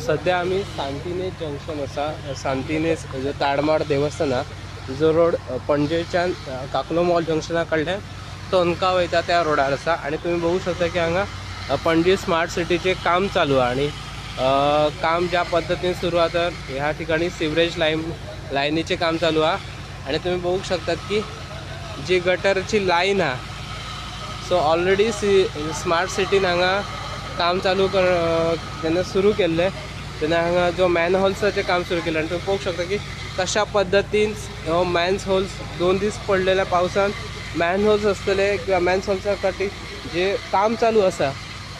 सध्या आम्ही सांतिनेज जंक्शन असा सांतिनेज जो ताडमाड देवस्थाना जो रोड पणजेच्यान काकलो मॉल जंक्शना कडल्यान टोनका वयता त्या रोडार आसा आणि तुम्ही बघू शकता की हांगा पणजी स्मार्ट सिटीचे काम चालू आहे आणि काम ज्या पद्धतीने सुरू आहे तर ह्या ठिकाणी सिवरेज लाईनीचे काम चालू आहे आणि तुम्ही बघू शकतात की जी गटरची लाईन आहे सो ऑलरेडी स्मार्ट सिटीन हांगा काम चालू त्यांना सुरू केलेलं आहे त्यांना हांगा जो मॅन होल्साचे काम सुरू केलं आणि तुम्ही बघू शकता की कशा पद्धतीन मॅन्स होल्स 2 दीस पडलेल्या पावसान मॅन होल्स असतले किंवा मॅन्स होल्सा साठी जे काम चालू असा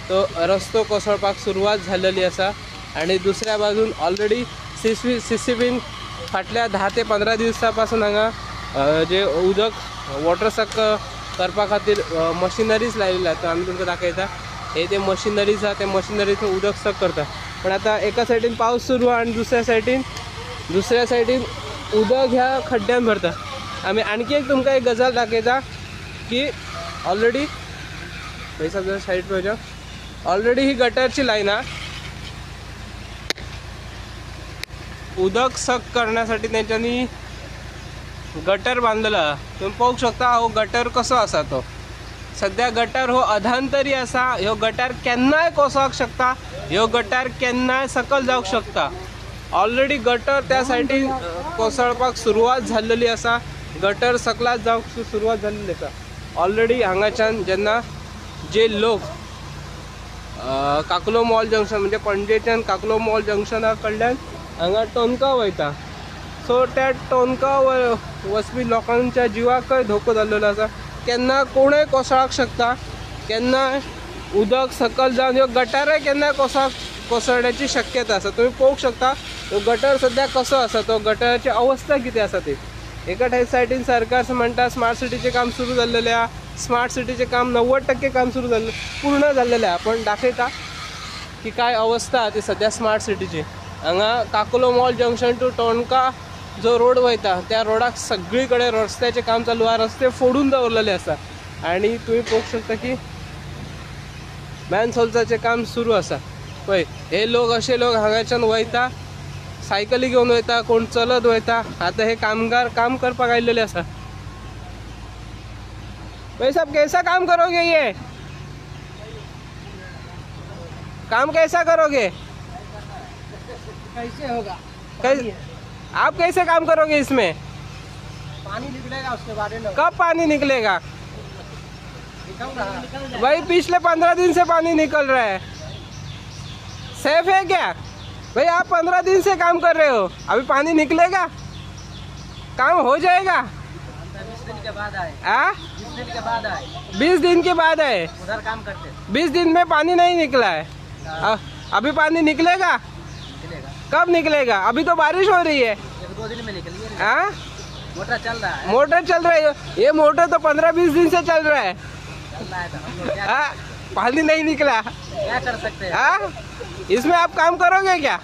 तो रस्तो कोसळपाक सुरुवात झालेली असा आणि दुसऱ्या बाजून ऑलरेडी सीसीबीन फाटल्या 10 ते 15 दिवसापासून हांगा जे उदक वॉटर सक करपा खातीर मशिनरीज लायिल्ले आसा आमी तुमकां दाखयता हे ते मशिनरीज आसा ते मशिनरीतून उदक सक करता पण आता एका सायडीन पावस सुरू आहे आणि दुसऱ्या सायडीन उदक ह्या खड्ड्यान भरता आमी आणखी एक तुमकां एक गजाल दाखयता की ऑलरेडी पैसा साईड प्रोजेक्ट ऑलरेडी ही गटरची लाईन आहे उदक सक करण्यासाठी त्यांच्यानी गटर बांधलेला तुम्ही पाहू शकता हो गटर कसो असा तो सध्या गटर हो अधांतरी असा ह्यो गटर केन्नाय कोसळूंक शकता ह्यो गटर केन्नाय सकल जावंक शकता ऑलरेडी गटर त्या सायडीन कोसळपाक सुरवात झालेली असा गटर सकलात जावंक सुरवात झालेली असा ऑलरेडी हांगाच्यान जेन्ना जे लोक काकलो मॉल जंक्शन म्हणजे पणजेच्यान काकलो मॉल जंक्शना कडल्यान हांगा टोनका वयता सो त्या टोनका वचपी लोकांच्या जिवाकय धोको जाल्लो आसा केन्ना कोणय कोसळाक शकता केन्ना उदक सकल जावन ह्यो गटारय केन्ना कोसळण्याची शक्यता आसा तुम्ही पळोवंक शकता तो गटर सध्या कसो आसा तो गटराची अवस्था कितें आसा ती एका सायडीन सरकार म्हणटा स्मार्ट सिटीचे काम सुरू जाल्लेले आहे स्मार्ट सिटीचे काम 90% काम सुरू झाले पूर्ण झालेले आहे पण दाखयता की काय अवस्था ती सध्या स्मार्ट सिटीची हांगा काकलो मॉल जंक्शन टू टोनका जो रोड वयता त्या रोडाक सगळीकडे रस्त्याचे काम चालू आहे रस्ते फोडून दवरलेले आसा आणि तुम्ही पळोवंक शकता की मॅन्स होल्साचे काम सुरू आसा पळय हे लोक असे लोक हांगाच्यान वयता सायकली घेऊन वयता कोण चलत वयता आता हे कामगार काम करपाक आयिल्ले आसा भाई साहब कैसा काम करोगे ये काम कैसा करोगे कैसे होगा आप कैसे काम करोगे इसमें पानी निकलेगा उसके बारे में कब पानी निकलेगा निकल रहा भाई पिछले 15 दिन से पानी निकल रहा है सेफ है क्या भाई आप 15 दिन से काम कर रहे हो अभी पानी निकलेगा काम हो जाएगा 20 दिन के बाद आए 20 दिन के बाद आए 20 दिन के बाद आए उधर काम करते 20 दिन में पानी नहीं निकला है अभी पानी निकलेगा निकलेगा कब निकलेगा अभी तो बारिश हो रही है 1-2 दिन में निकलिए हाँ मोटर चल रहा है मोटर चल रही है ये मोटर तो 15-20 दिन से चल रहा है चल रहा है तो हम लोग हाँ पानी नहीं निकला क्या कर सकते हैं हाँ इसमें आप काम करोगे क्या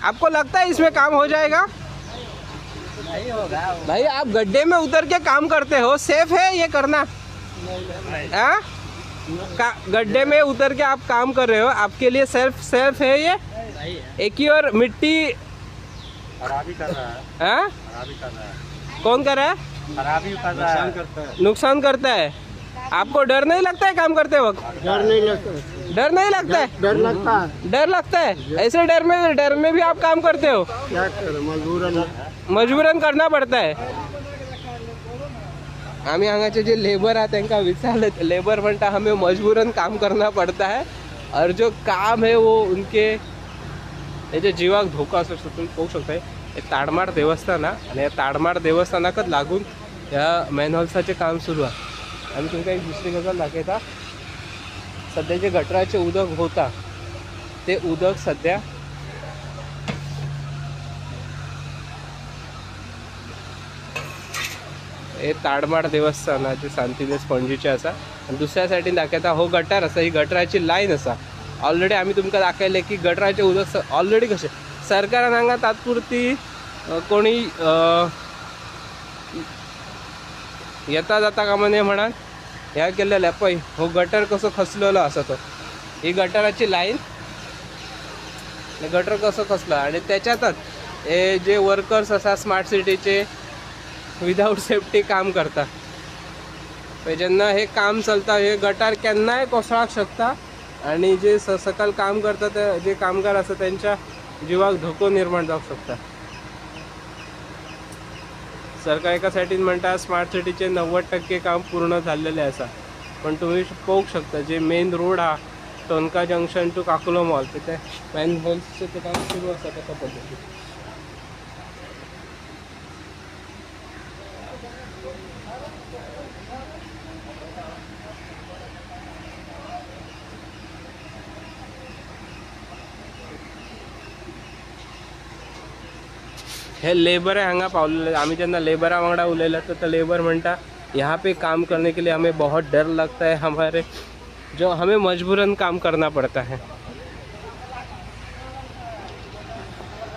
आपको लगता है इसमें काम हो जाएगा नहीं होगा भाई आप गड्ढे में उतर के काम करते हो सेफ है ये करना हाँ गड्ढे में उतर के आप काम कर रहे हो आपके लिए सेफ है ये सही है एक ही और मिट्टी खराबी कर रहा है हाँ खराबी कर रहा है कौन कर रहा है खराबी कर रहा है करता है नुकसान करता है आपको डर नहीं लगता है काम करते वक्त डर नहीं लगता डर नहीं लगता है डर लगता है डर लगता है ऐसे डर में भी आप काम करते हो क्या करें मजबूरन करना पड़ता है आम्ही हांगाचे जे लेबर आहेत त्यांना विचारलं लेबर म्हणता हमें मजबूरन काम करना पड़ता है और जो काम है वो उनके याच्या जीवाक धोका असू शकतो तुम्ही पाहू शकताय हे ताडमाड देवस्थान आणि या ताडमाड देवस्थानाकच लागून ह्या मॅनहोल्साचे काम सुरू आहे आणि तुमका एक दुसरी गजाल दाखयता सध्या जे गटराचे उदक होता ते उदक सध्या हे ताडमाड देवस्थानाचे सांतिनेज पणजीचे आसा आणि दुसऱ्या सायडीन दाखयता हो गटार आसा ही गटराची लाईन आसा ऑलरेडी आम्ही तुमकां दाखयले की गटराचे उदक ऑलरेडी कशें सरकारान हांगा तात्पुरती कोणी येता जाता कामा नये म्हणान ह्या केलेल्या पळय हो गटर कसो खचलेलो आसा तो ही गटराची लाईन गटर कसं कसलं आणि त्याच्यातच हे जे वर्कर्स असा स्मार्ट सिटीचे विदाऊट सेफ्टी काम करतात ज्यांना हे काम चलता हे गटार केन्नाय कोसळाक शकता आणि जे सकल काम करतात जे कामगार असतात त्यांच्या जीवाक धोको निर्माण जाऊ शकता. सरकार एका सायडीन म्हणटा स्मार्ट सिटीचे 90% काम पूर्ण झालेले असा पण तुम्ही पळोवंक शकता जे मेन रोड हा टोनका जंक्शन टू काकुलो मॉल तिथे मॅन होल्सचे ते काम सुरू असतं त्या पद्धतीने. हे लेबर हांगा पावलेले आम्ही जेन्ना लेबरा वांगडा उलयला तर लेबर म्हणटा यहाँ पे काम करने के लिए हमें बहुत डर लगता है हमारे जो हमें मजबूरन काम करना पड़ता है.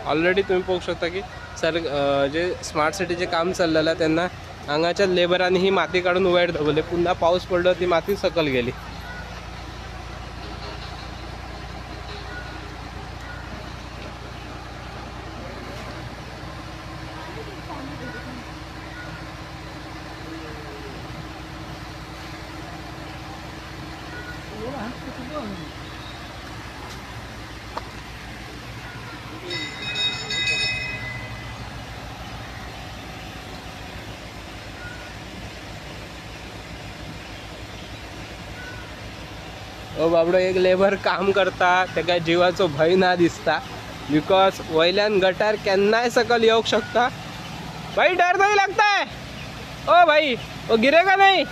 ऑलरेडी तुम्ही पाहू शकता की जे स्मार्ट सिटीचे काम चाललेलं त्यांना हांगाच्या लेबरांनी ही माती काढून वायर धवले पुन्हा पाऊस पडलो ती माती सकल गेली. ओ बाबडो एक लेबर काम करता तेका जीवाचो भय ना दिसता बिकॉज वयल्यान गटार केन्नाय सकल येवंक शकता. भाई डर नहीं लगता है ओ भाई वो गिरेगा नहीं.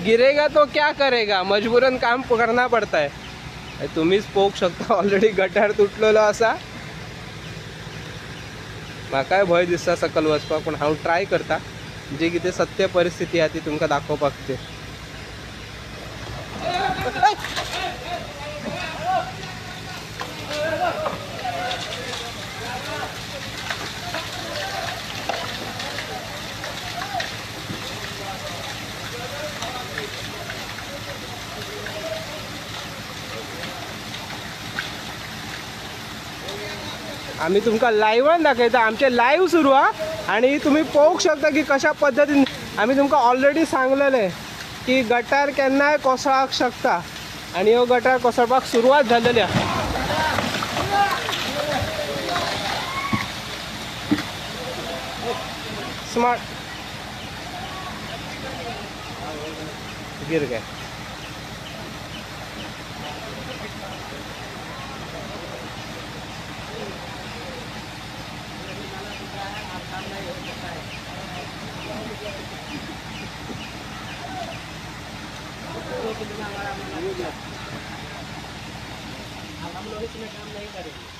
गिरेगा तो क्या करेगा मजबूरन काम करना पड़ता है. तुम्हीच पोक शकता ऑलरेडी गटार तुटलेलो असा. म्हाकाय भय दिसता सकल वचपाक पण हांव ट्राय करता जी कितें सत्य परिस्थिती आहा ती तुमकां दाखोवपाक ते. आम्ही तुमका लाईव्ह दाखयता आमचे लाईव्ह सुरू हा आणि तुम्ही पळोवंक शकता की कशा पद्धतीने आम्ही तुमका ऑलरेडी सांगलेले की गटार केन्नाय कोसळाक शकता आणि हो गटार कोसळपाक सुरवात झालेली आहे. स्मार्ट गिर गए. हम लोग इसमें काम नहीं करेंगे.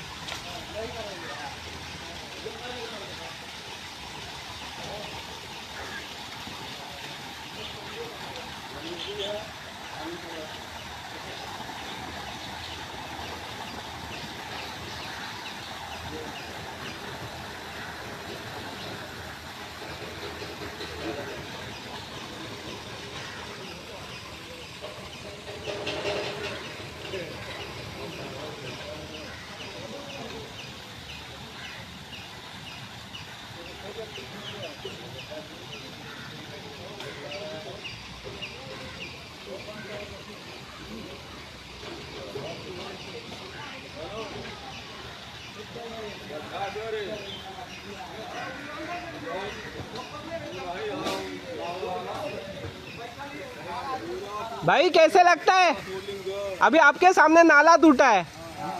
भाई कैसे लगता है अभी आपके सामने नाला टूटा है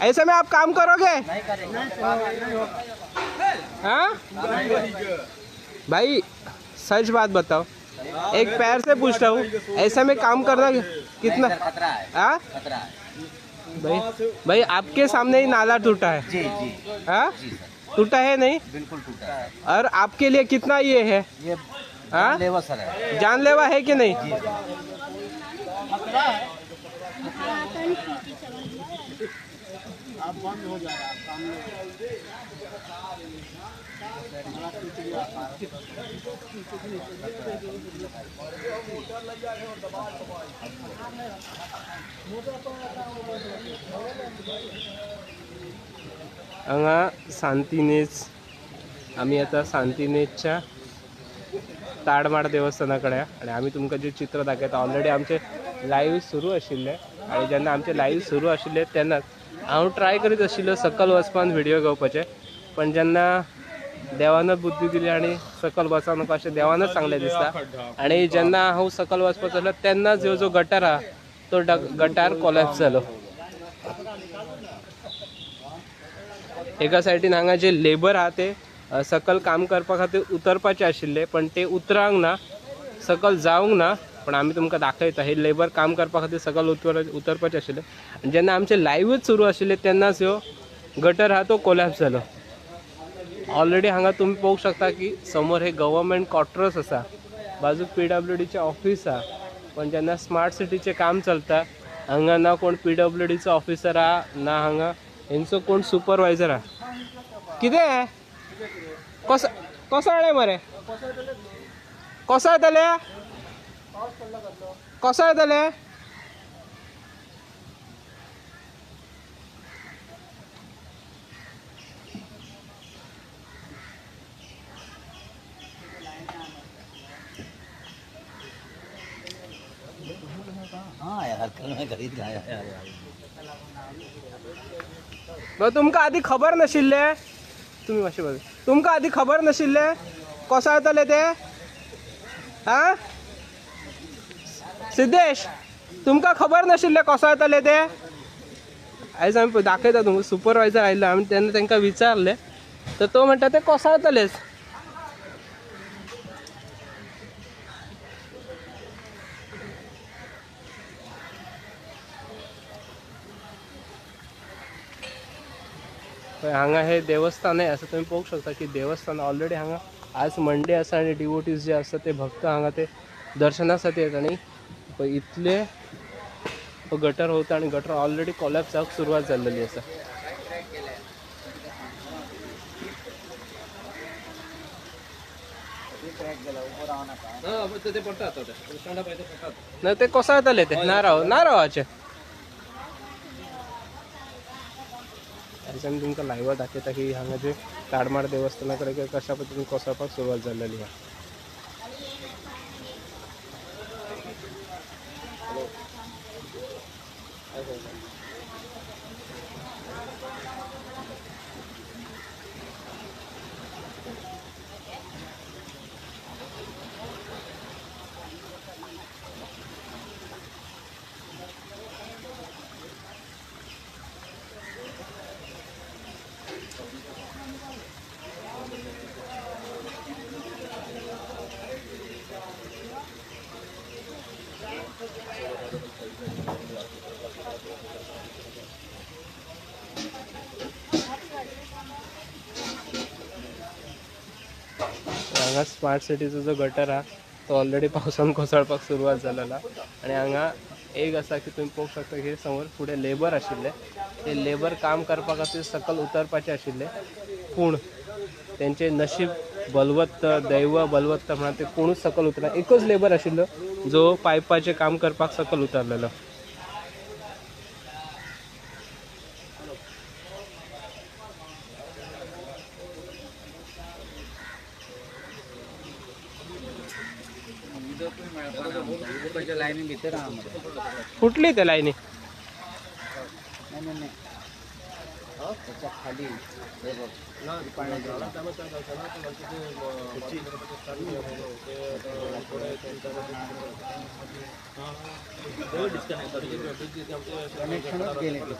ऐसे में आप काम करोगे? नहीं करेंगे. हाँ भाई सच बात बताओ एक पैर से पूछता हूँ ऐसे में काम करना कितना खतरा है. हाँ खतरा है. भाई आपके सामने ही नाला टूटा है. जी जी हाँ जी सर. टूटा है नहीं बिल्कुल टूटा है. और आपके लिए कितना ये है? ये हाँ लेवा सर है. जानलेवा है कि नहीं? बंद हो जाएगा सामने हांगा सांतिनेज आम्ही आता सांतिनेजच्या ताडमाड देवस्थानाकडे आहे आणि आम्ही तुमकां जे चित्र दाखयता ऑलरेडी आमचे लाईव्ह सुरू आशिल्ले आणि जेन्ना आमचे लाईव्ह सुरू आशिल्ले तेन्नाच हांव ट्राय करीत आशिल्लो सकल वचपान व्हिडिओ घेवपाचे पण जेन्ना देवानं बुद्धी दिली आणि सकल वचा नको अशें देवानच सांगलें दिसता आणि जेन्ना हांव सकल वचपाचो जालो तेन्नाच ह्यो जो गटार आहा तो गटार कोलॅप्स जालो. एका सायडीन हांगा जे लेबर आहा ते सकल काम करपा खातीर उतरपाचे आशिल्ले पण ते उतरांक ना सकल जावंक ना पण आमी तुमकां दाखयता हे लेबर काम करपा खातीर सकल उतरपाचे आशिल्ले आनी जेन्ना आमचे लायव्हच सुरू आशिल्ले तेन्नाच ह्यो गटर आहा तो कोलॅप्स जालो. ऑलरेडी हांगा तुमी पळोवंक शकता की समोर हे गव्हर्मेंट क्वॉर्टर्स आसा बाजूक PWDचे ऑफिस आहा पण जेन्ना स्मार्ट सिटीचे काम चलता हांगा ना कोण PWDचो ऑफिसर आहा ना हांगा हेंचो कोण सुपरवायझर आहा. कितें कोसळ्ळें मरे कोसळटले कोसळटले हाँ यार कल मैं खरीद के आया यार. तुमकां आधी खबर नाशिल्ले तुम्ही मातशें बघ तुमकां आधी खबर नाशिल्ले कोसळटले ते हा सिद्धेश तुमकां खबर नाशिल्ले कोसळटले ते. आयज आमी दाखयता तुमकां सुपरवायझर आयिल्लो आमी तेन्ना तांकां विचारले तर तो म्हणटा ते कोसळटलेच. हांगा हे देवस्थान आहे असं तुम्ही पळोवंक शकता की देवस्थान ऑलरेडी हांगा आज मंडे आसा आणि डिवोटीज जे आसता ते भक्त हांगा ते दर्शनासाठी येतात आणि इतले गटर होता आणि गटर ऑलरेडी कोलॅप्स जावंक सुरवात जाल्लेली आसा. ना ते कोसळटले ते नारळाचे आमी तुमकां लायव्ह दाखयता की हांगा जे ताडमाड देवस्थाना कडेन कशा पद्दतीन कोसळपाक सुरवात जाल्लेली आहा. हांगा स्मार्ट सिटीचो जो गटर आहा तो ऑलरेडी पावसान कोसळपाक सुरवात जालेला आणि हांगा एक आसा की तुम्ही पळोवंक शकता की समोर फुडें लेबर आशिल्ले ते लेबर काम करपा खातीर सकल उतरपाचे आशिल्ले पूण तेंचे नशीब बलवत्त दैव बलवत्त म्हणून ते कोणूच सकल उतरना. एकच लेबर आशिल्लो जो पायपाचे काम करपाक सकल उतरलेलो. लाईनी भितर फुटली त्या लाईनी नाही त्याच्या खाली कनेक्शनच गेले ते